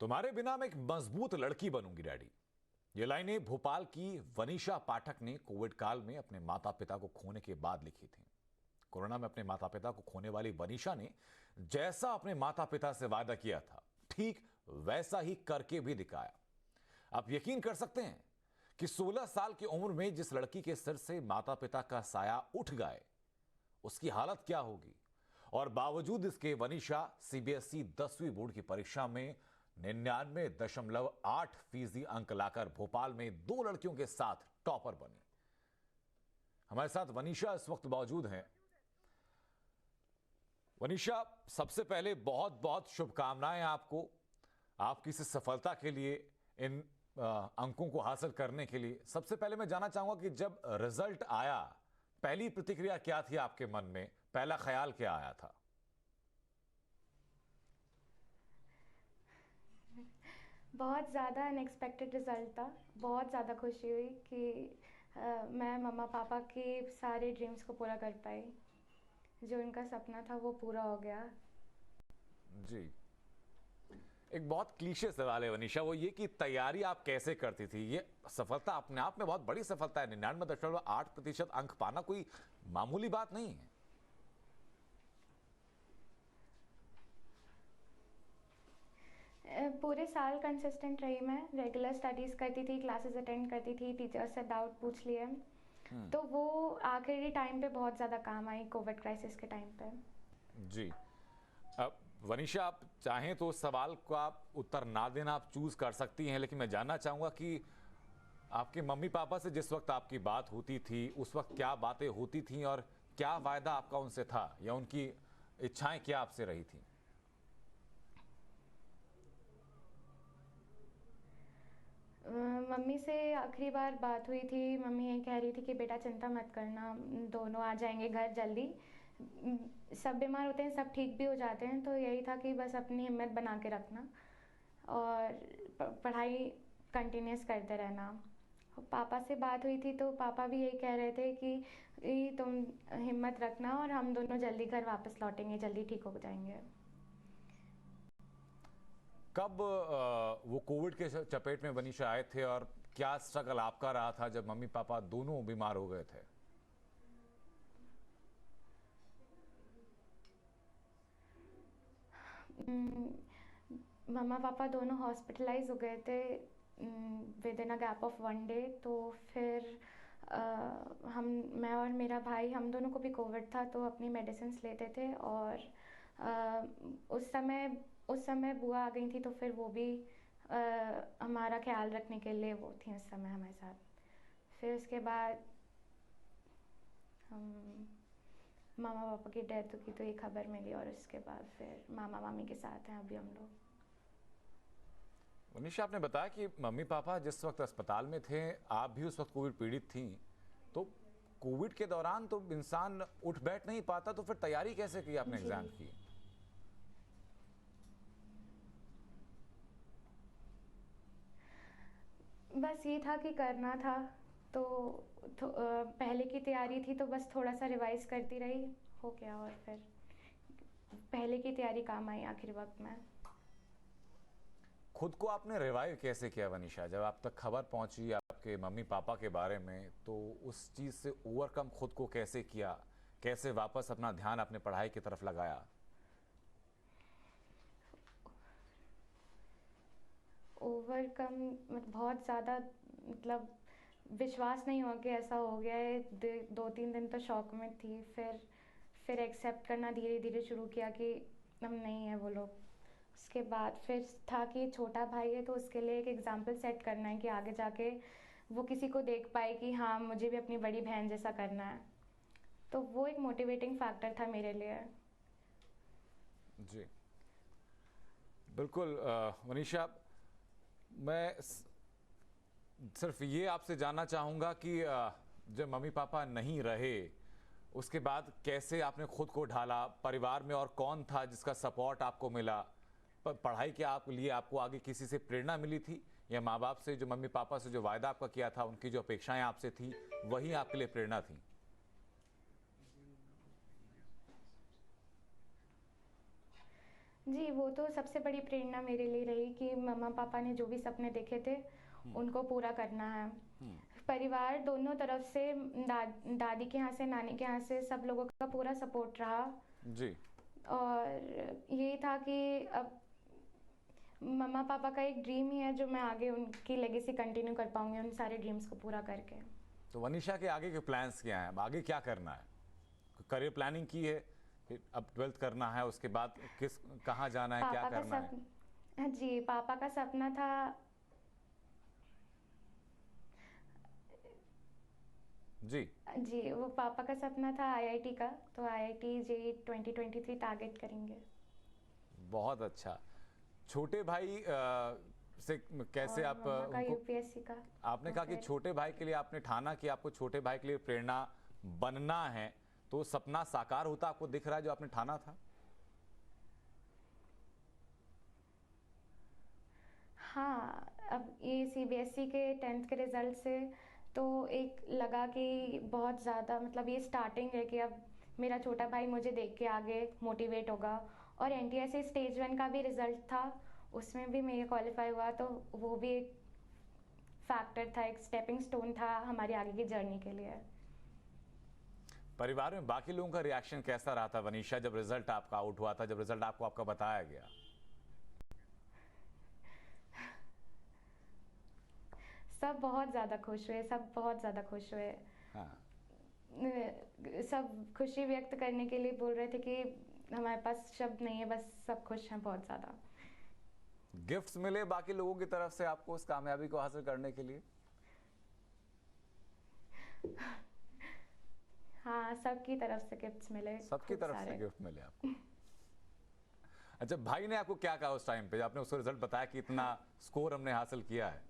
तुम्हारे बिना मैं एक मजबूत लड़की बनूंगी डैडी। ये लाइनें भोपाल की वनीशा पाठक ने कोविड काल में अपने माता पिता को खोने के बाद लिखी थी। कोरोना में अपने माता पिता को खोने वाली वनीशा ने जैसा अपने माता पिता से वादा किया था ठीक वैसा ही करके भी दिखाया। आप यकीन कर सकते हैं कि 16 साल की उम्र में जिस लड़की के सिर से माता पिता का साया उठ गए उसकी हालत क्या होगी। और बावजूद इसके वनीशा सीबीएसई 10वीं बोर्ड की परीक्षा में 99.8% अंक लाकर भोपाल में 2 लड़कियों के साथ टॉपर बनी। हमारे साथ वनीशा इस वक्त मौजूद हैं। वनीशा, सबसे पहले बहुत बहुत शुभकामनाएं आपको, आपकी इस सफलता के लिए, इन अंकों को हासिल करने के लिए। सबसे पहले मैं जानना चाहूंगा कि जब रिजल्ट आया पहली प्रतिक्रिया क्या थी आपके मन में, पहला ख्याल क्या आया था? बहुत ज़्यादा अनएक्सपेक्टेड रिज़ल्ट था। बहुत ज़्यादा खुशी हुई कि मैं मम्मा पापा के सारे ड्रीम्स को पूरा कर पाई। जो उनका सपना था वो पूरा हो गया। जी, एक बहुत क्लीशे सवाल है वनीशा, वो ये कि तैयारी आप कैसे करती थी? ये सफलता अपने आप में बहुत बड़ी सफलता है। 99.8% अंक पाना कोई मामूली बात नहीं है। पूरे साल कंसिस्टेंट रही मैं, रेगुलर स्टडीज़ करती थी, क्लासेस अटेंड करती थी, टीचर्स से डाउट पूछ लिए। तो वो आखिरी टाइम पे बहुत ज़्यादा काम आई, कोविड क्राइसिस के टाइम पे। जी, अब वनीशा, आप चाहें तो उस सवाल को आप उत्तर ना देना आप चूज कर सकती हैं, लेकिन मैं जानना चाहूंगा कि आपके मम्मी पापा से जिस वक्त आपकी बात होती थी उस वक्त क्या बातें होती थी और क्या वायदा आपका उनसे था, या उनकी इच्छाएं क्या आपसे रही थी? मम्मी से आखिरी बार बात हुई थी, मम्मी ये कह रही थी कि बेटा चिंता मत करना, दोनों आ जाएंगे घर जल्दी। सब बीमार होते हैं, सब ठीक भी हो जाते हैं, तो यही था कि बस अपनी हिम्मत बना के रखना और पढ़ाई कंटिन्यूस करते रहना। पापा से बात हुई थी तो पापा भी यही कह रहे थे कि तुम हिम्मत रखना और हम दोनों जल्दी घर वापस लौटेंगे, जल्दी ठीक हो जाएंगे। कब वो कोविड के चपेट में वनीशा आए थे और क्या स्ट्रगल आपका रहा था जब मम्मी पापा दोनों बीमार हो गए थे? मम्मा पापा दोनों हॉस्पिटलाइज हो गए थे with in a gap of 1 day. तो फिर हम मैं और मेरा भाई, हम दोनों को भी कोविड था, तो अपनी मेडिसिन लेते थे। और उस समय बुआ आ गई थी, तो फिर वो भी हमारा ख्याल रखने के लिए वो थी उस समय हमारे साथ। फिर उसके बाद हम मामा पापा की डेथ की तो ये खबर मिली, और उसके बाद फिर मामा मामी के साथ हैं अभी हम लोग। वनीशा, आपने बताया कि मम्मी पापा जिस वक्त अस्पताल में थे आप भी उस वक्त कोविड पीड़ित थी, तो कोविड के दौरान तो इंसान उठ बैठ नहीं पाता, तो फिर तैयारी कैसे की आपने जी, एग्जाम की? बस ये था कि करना था। तो पहले की तैयारी थी तो बस थोड़ा सा रिवाइज करती रही, हो गया। और फिर पहले की तैयारी काम आई आखिरी वक्त में। खुद को आपने रिवाइव कैसे किया वनीशा? जब आप तक खबर पहुंची आपके मम्मी पापा के बारे में, तो उस चीज से ओवरकम खुद को कैसे किया? कैसे वापस अपना ध्यान अपने पढ़ाई की तरफ लगाया? ओवरकम बहुत ज़्यादा, मतलब विश्वास नहीं हुआ कि ऐसा हो गया है। 2-3 दिन तो शॉक में थी। फिर एक्सेप्ट करना धीरे धीरे शुरू किया कि हम नहीं है वो लोग। उसके बाद फिर था कि छोटा भाई है तो उसके लिए एक एग्जाम्पल सेट करना है कि आगे जाके वो किसी को देख पाए कि हाँ, मुझे भी अपनी बड़ी बहन जैसा करना है। तो वो एक मोटिवेटिंग फैक्टर था मेरे लिए। जी बिल्कुल। वनीशा, मैं सिर्फ ये आपसे जानना चाहूँगा कि जब मम्मी पापा नहीं रहे उसके बाद कैसे आपने खुद को ढाला? परिवार में और कौन था जिसका सपोर्ट आपको मिला? पढ़ाई के आप लिए आपको आगे किसी से प्रेरणा मिली थी, या माँ बाप से, जो मम्मी पापा से जो वायदा आपका किया था, उनकी जो अपेक्षाएं आपसे थी वही आपके लिए प्रेरणा थी? जी, वो तो सबसे बड़ी प्रेरणा मेरे लिए रही कि मम्मा पापा ने जो भी सपने देखे थे, उनको पूरा करना है। हम्म, परिवार दोनों तरफ से दादी के यहाँ से, नानी के यहाँ से सब लोगों का पूरा सपोर्ट रहा जी। और ये था कि अब मम्मा पापा का एक ड्रीम ही है जो मैं आगे उनकी लेगेसी कंटिन्यू कर पाऊँगी उन सारे ड्रीम्स को पूरा करके। तो वनीशा के आगे के प्लान्स क्या हैं? अब आगे क्या करना है? करियर प्लानिंग की है कि अब 12th करना है, उसके बाद किस कहाँ जाना है, क्या पापा का करना है? हाँ जी, पापा का सपना था। जी। जी, वो पापा का सपना था आईआईटी का, तो आईआईटी जेईई 2023 टारगेट करेंगे। बहुत अच्छा। छोटे भाई से कैसे और आप मम्मा का उनको, यूपीएससी का। आपने तो कहा कि फिर छोटे भाई के लिए आपने ठाना कि आपको छोटे भाई के लिए प्रेरणा बनना है, तो सपना साकार होता आपको दिख रहा है जो आपने ठाना था? हाँ, अब ये सीबीएसई के 10th के रिजल्ट से तो एक लगा कि बहुत ज़्यादा मतलब ये स्टार्टिंग है कि अब मेरा छोटा भाई मुझे देख के आगे मोटिवेट होगा। और एनटीएससी स्टेज 1 का भी रिजल्ट था, उसमें भी मैं क्वालिफाई हुआ, तो वो भी एक फैक्टर था, एक स्टेपिंग स्टोन था हमारी आगे की जर्नी के लिए। परिवार में बाकी लोगों का रिएक्शन कैसा रहा था वनीशा, जब रिजल्ट आपका आउट हुआ था, जब रिजल्ट आपको आपका बताया गया? सब बहुत ज़्यादा खुश हुए, सब बहुत ज़्यादा खुश हुए। हाँ। सब खुशी व्यक्त करने के लिए बोल रहे थे कि हमारे पास शब्द नहीं है, बस सब खुश हैं बहुत ज़्यादा। गिफ्ट्स मिले बाकी लोगों की तरफ से आपको उस कामयाबी को हासिल करने के लिए? हाँ, सबकी तरफ से गिफ्ट्स मिले, सबकी खूब तरफ से सारे। गिफ्ट मिले आपको? अच्छा, भाई ने आपको क्या कहा उस टाइम पे, आपने उसको रिजल्ट बताया कि इतना स्कोर हमने हासिल किया है?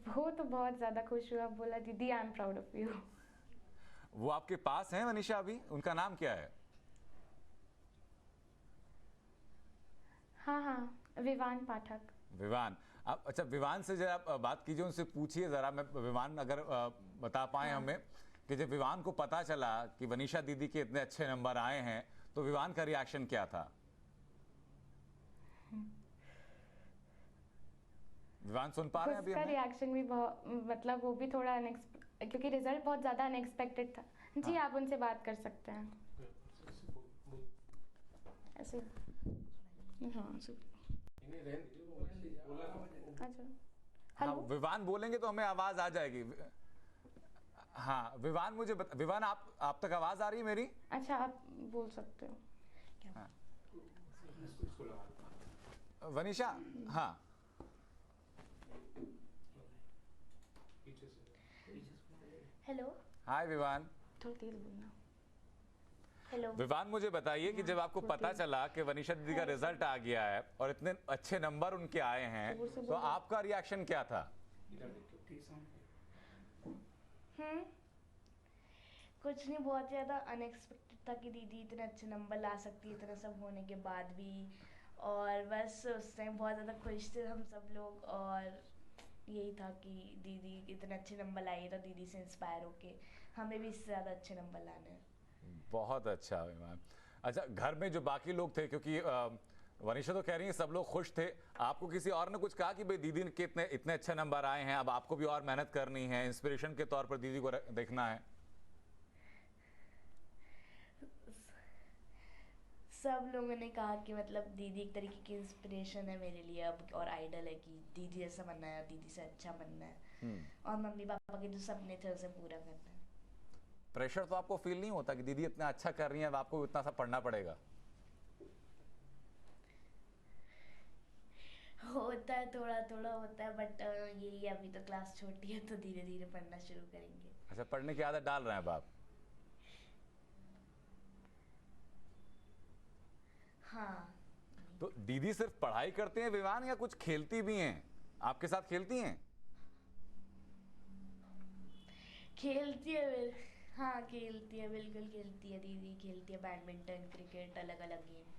वो तो बहुत ज़्यादा खुश हुआ, बोला दीदी I am proud of you. वो आपके पास हैं वनीशा अभी? उनका नाम क्या है? हाँ हाँ, विवान पाठक। विवान। आप अच्छा, विवान से जरा आप बात कीजिए, उनसे पूछिए जरा। मैं विवान अगर बता पाए हाँ। हमें कि जब विवान को पता चला कि वनीशा दीदी के इतने अच्छे नंबर आए हैं, तो विवान का रिएक्शन क्या था? विवान सुन पा रहे हैं अभी उसका हमें? रिएक्शन भी बहुत मतलब वो भी थोड़ा क्योंकि रिजल्ट बहुत ज़्यादा अनएक्सपेक्टेड था। जी हाँ। आप उनसे बात कर सकते हैं ऐसे। हाँ अच्छा हाँ, हेलो। विवान बोलेंगे तो हमें आवाज आ जाएगी। हाँ विवान, मुझे विवान, आप तक आवाज आ रही है मेरी? अच्छा आप बोल सकते हो। हाँ। वनीशा। हाँ। हेलो। हाय विवान। थोड़ा तेज बोलना। हेलो। विवान, मुझे बताइए कि जब आपको पता चला कि वनीशा दीदी का रिजल्ट आ गया है और इतने अच्छे नंबर उनके आए हैं, तो आपका रिएक्शन क्या था? कुछ नहीं, बहुत ज़्यादा अनएक्सपेक्टेड था कि दीदी इतने अच्छे नंबर ला सकती है इतना सब होने के बाद भी। और बस उस टाइम बहुत ज़्यादा खुश थे हम सब लोग, और यही था कि दीदी इतने अच्छे नंबर लाई है तो दीदी से इंस्पायर होके हमें भी इससे ज़्यादा अच्छे नंबर लाने हैं। बहुत अच्छा विवान। अच्छा, घर में जो बाकी लोग थे, क्योंकि वनीशा तो कह रही है सब लोग खुश थे, आपको किसी और ने कुछ कहा कि भाई दीदी के इतने इतने अच्छे नंबर आए हैं, अब आपको भी और मेहनत करनी है, इंस्पिरेशन के तौर पर दीदी को देखना है? सब लोगों ने कहा कि मतलब दीदी एक तरीके की इंस्पिरेशन है मेरे लिए अब, और आइडल है कि दीदी जैसा बनना है, दीदी से अच्छा बनना है, और मम्मी पापा के जो सपने थे उसे पूरा करना है। प्रेशर तो आपको फील नहीं होता कि दीदी इतना अच्छा कर रही है, अब आपको इतना सा पढ़ना पड़ेगा? होता है, थोड़ा थोड़ा होता है, बट यही अभी तो क्लास छोटी है तो धीरे धीरे पढ़ना शुरू करेंगे। अच्छा, पढ़ने की आदत डाल रहे हैं अब आप? हाँ। तो दीदी सिर्फ पढ़ाई करते हैं विवान, या कुछ खेलती भी हैं? आपके साथ खेलती हैं? खेलती है हाँ खेलती है, बिल्कुल खेलती है, दीदी खेलती है बैडमिंटन, क्रिकेट, अलग अलग गेम,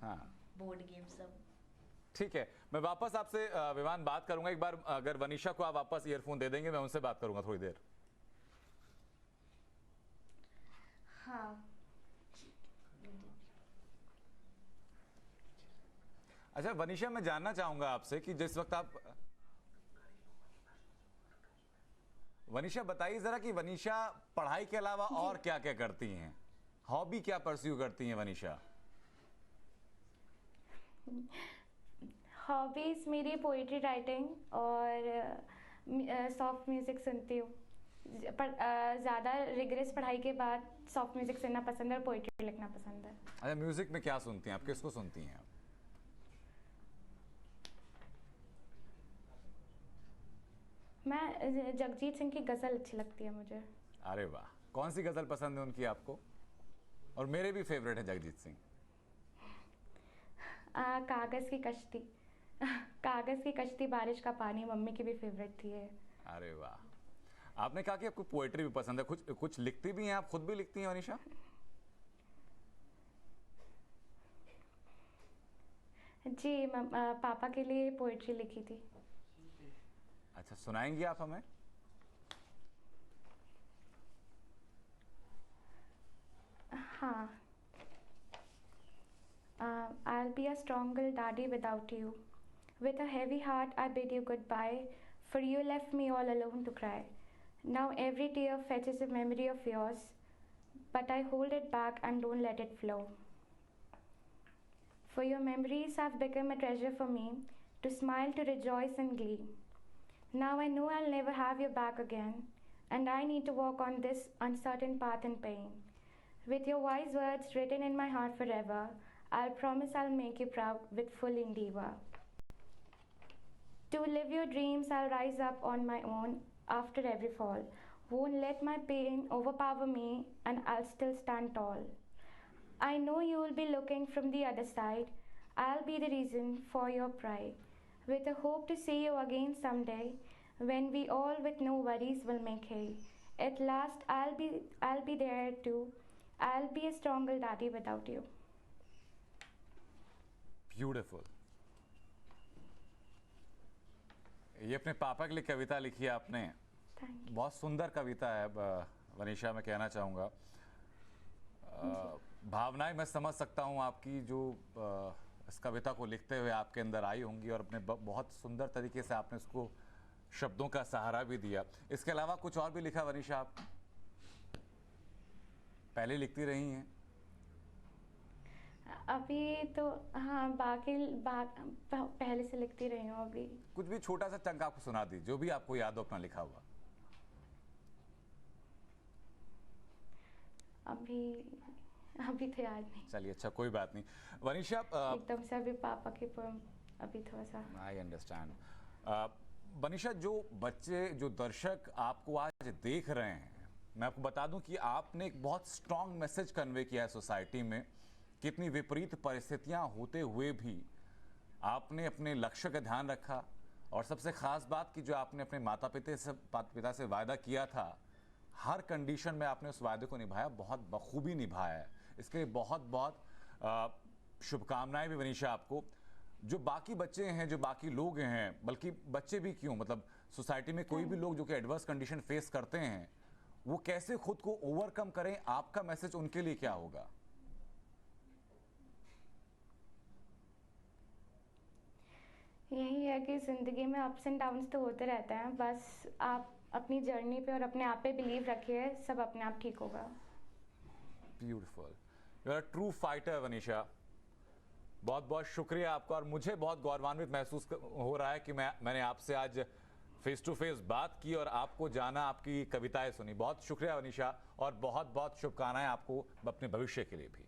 हाँ। बोर्ड गेम सब। ठीक है, मैं वापस आपसे विवान बात करूंगा एक बार। अगर वनीशा को आप वापस ईयरफोन दे देंगे, मैं उनसे बात करूंगा थोड़ी देर। हाँ। अच्छा वनीशा, मैं जानना चाहूंगा आपसे कि जिस वक्त आप वनीशा बताइए जरा कि वनीशा पढ़ाई के अलावा और क्या क्या करती हैं, हॉबी क्या परस्यू करती हैं वनीशा? हॉबीज़ मेरी पोइट्री राइटिंग और सॉफ्ट म्यूज़िक सुनती हूँ। पर ज़्यादा रिगरस पढ़ाई के बाद सॉफ्ट म्यूज़िक सुनना पसंद है और पोइट्री लिखना पसंद है। अच्छा, म्यूजिक में क्या सुनती हैं आप, किसको सुनती हैं आप? मैं जगजीत सिंह की गज़ल अच्छी लगती है मुझे। अरे वाह, कौन सी गजल पसंद है उनकी आपको? और मेरे भी फेवरेट है जगजीत सिंह। कागज़ की कश्ती कागज़ की कश्ती बारिश का पानी मम्मी की भी फेवरेट थी ये। अरे वाह, आपने कहा कि आपको पोएट्री भी पसंद है, कुछ कुछ लिखती भी हैं आप, खुद भी लिखती हैं वनीशा? जी पापा के लिए पोइट्री लिखी थी। अच्छा, सुनाएंगी आप हमें? हाँ। I'll be a strong girl daddy without you. With a heavy heart I bid you goodbye, for you left me all alone to cry. Now every tear fetches a memory of yours, but I hold it back and don't let it flow. For your memories have become a treasure for me, to smile, to rejoice and glee. Now I know I'll never have you back again, and I need to walk on this uncertain path in pain. With your wise words written in my heart forever, I'll promise I'll make you proud with full endeavor. To live your dreams, I'll rise up on my own after every fall. Won't let my pain overpower me, and I'll still stand tall. I know you will be looking from the other side. I'll be the reason for your pride. With a hope to see you again someday, when we all with no worries will make hay. At last I'll be there too. I'll be a stronger daddy without you. Beautiful. ये अपने पापा के लिए कविता लिखी है आपने, Thank you. बहुत सुंदर कविता है वनीशा, मैं कहना चाहूँगा। भावनाएं मैं समझ सकता हूँ आपकी, जो इस कविता को लिखते हुए आपके अंदर आई होंगी, और अपने बहुत सुंदर तरीके से आपने उसको शब्दों का सहारा भी दिया। इसके अलावा कुछ और भी लिखा वनीशा आप? पहले लिखती रही हैं? अभी तो हाँ पहले से लिखती रही हूँ। अभी कुछ भी छोटा सा चंक आपको सुना दी, जो भी आपको याद हो अपना लिखा हुआ। अभी तो याद नहीं। चलिए, अच्छा कोई बात नहीं। वनीशा एकदम से अभी पापा की पोएम अभी थोड़ा सा। I understand. वनीशा, जो बच्चे, जो दर्शक आपको आज देख रहे हैं, मैं आपको बता दूं कि आपने एक बहुत स्ट्रांग मैसेज कन्वे किया है सोसाइटी में, कितनी विपरीत परिस्थितियां होते हुए भी आपने अपने लक्ष्य का ध्यान रखा, और सबसे खास बात कि जो आपने अपने माता पिता से वायदा किया था, हर कंडीशन में आपने उस वायदे को निभाया, बहुत बखूबी निभाया है। इसके लिए बहुत बहुत शुभकामनाएं भी वनीशा आपको। जो बाकी बच्चे हैं, जो बाकी लोग हैं, बल्कि बच्चे भी क्यों, मतलब सोसाइटी में कोई भी लोग जो कि एडवर्स कंडीशन फेस करते हैं, वो कैसे खुद को ओवरकम करें, आपका मैसेज उनके लिए क्या होगा? यही है कि ज़िंदगी में अप्स एंड डाउन्स तो होते रहते हैं, बस आप अपनी जर्नी पे और अपने आप पे बिलीव रखिए, सब अपने आप ठीक होगा। Beautiful, you are a true fighter Vanisha. बहुत बहुत शुक्रिया आपका, और मुझे बहुत गौरवान्वित महसूस हो रहा है कि मैंने आपसे आज फेस टू फेस बात की और आपको जाना, आपकी कविताएं सुनी। बहुत शुक्रिया वनीशा, और बहुत बहुत शुभकामनाएं आपको अपने भविष्य के लिए भी।